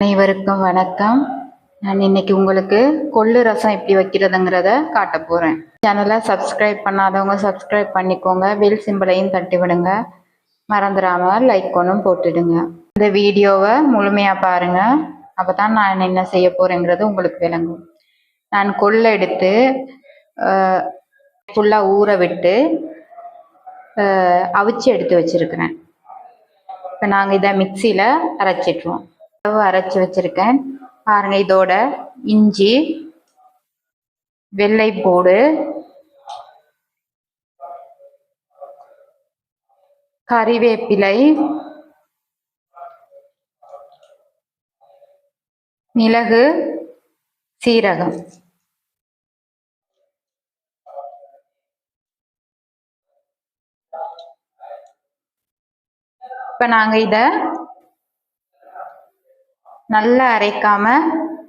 அனைவருக்கும் வணக்கம். நான் இன்னைக்கு உங்களுக்கு கொள்ளு ரசம் எப்படி வைக்கிறதுங்கிறத காட்ட போறேன். சேனலை சப்ஸ்கிரைப் பண்ணாதவங்க சப்ஸ்கிரைப் பண்ணிக்கோங்க. பெல் சிம்பிளையும் தட்டி விடுங்க. மறந்துடாம லைக் ஒன்றும் போட்டுடுங்க. இந்த வீடியோவை முழுமையா பாருங்க. அப்பதான் நான் என்ன செய்ய போறேங்கிறது உங்களுக்கு விளங்கும். நான் கொள்ளு எடுத்து ஃபுல்லா ஊற விட்டு அவிச்சு எடுத்து வச்சிருக்கிறேன். இப்போ நாங்கள் இதை மிக்சியில அரைச்சிட்டுருவோம். அரைச்சி வச்சிருக்கேன் பாருங்க. இதோட இஞ்சி, வெள்ளைப்பூடு, கறிவேப்பிலை, மிளகு, சீரகம். இப்ப நாங்க இத நல்லா அரைக்காம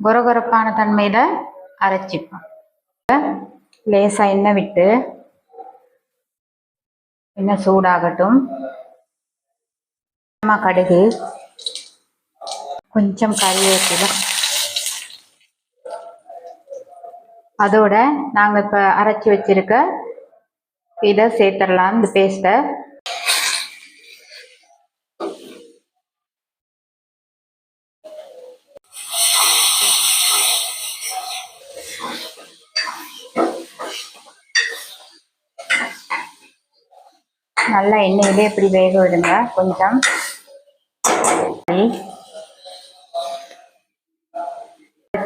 கொரகொரப்பான தன்மையில அரைச்சிப்போம். லேசா எண்ணெய் விட்டு எண்ணெய் சூடாகட்டும். கடுகு, கொஞ்சம் கறிவேப்பிலை, அதோட நாங்க இப்ப அரைச்சி வச்சிருக்க இதை சேர்த்துடலாம். இந்த பேஸ்ட்டை நல்லா எண்ணெயிலே இப்படி வேக விடுங்க. கொஞ்சம்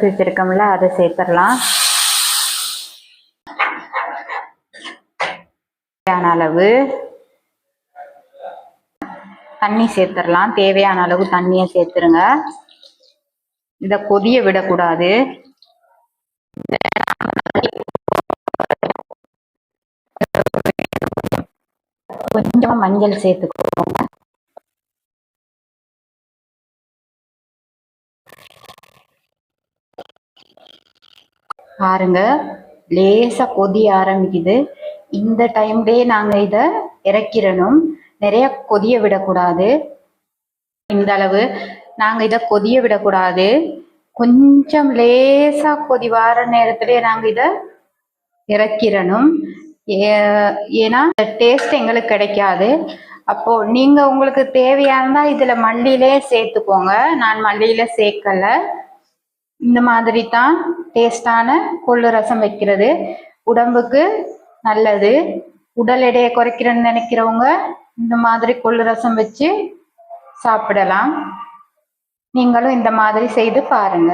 வச்சிருக்கோம்ல அதை சேர்த்துடலாம். தேவையான அளவு தண்ணி சேர்த்துடலாம். தேவையான அளவு தண்ணியை சேர்த்துருங்க. இதை கொதிய விடக்கூடாது. கொஞ்சம் மஞ்சள் சேர்த்துக்கோங்க. பாருங்க, லேசா கொதிய ஆரம்பிக்குது. இந்த டைம்லயே நாங்க இத இறக்கிடணும். நிறைய கொதிய விடக்கூடாது. இந்த அளவு நாங்க இத கொதிய விடக்கூடாது. கொஞ்சம் லேசா கொதி வார நேரத்திலே நாங்க இத இறக்கிடணும். ஏன்னா டேஸ்ட் எங்களுக்கு கிடைக்காது. அப்போ நீங்க உங்களுக்கு தேவையானதா இதுல மல்லியிலே சேர்த்துக்கோங்க. நான் மல்லியில சேர்க்கல. இந்த மாதிரி தான் டேஸ்டான கொள்ளு ரசம் வைக்கிறது. உடம்புக்கு நல்லது. உடல் எடையை குறைக்கிறேன்னு நினைக்கிறவங்க இந்த மாதிரி கொள்ளு ரசம் வச்சு சாப்பிடலாம். நீங்களும் இந்த மாதிரி செய்து பாருங்க.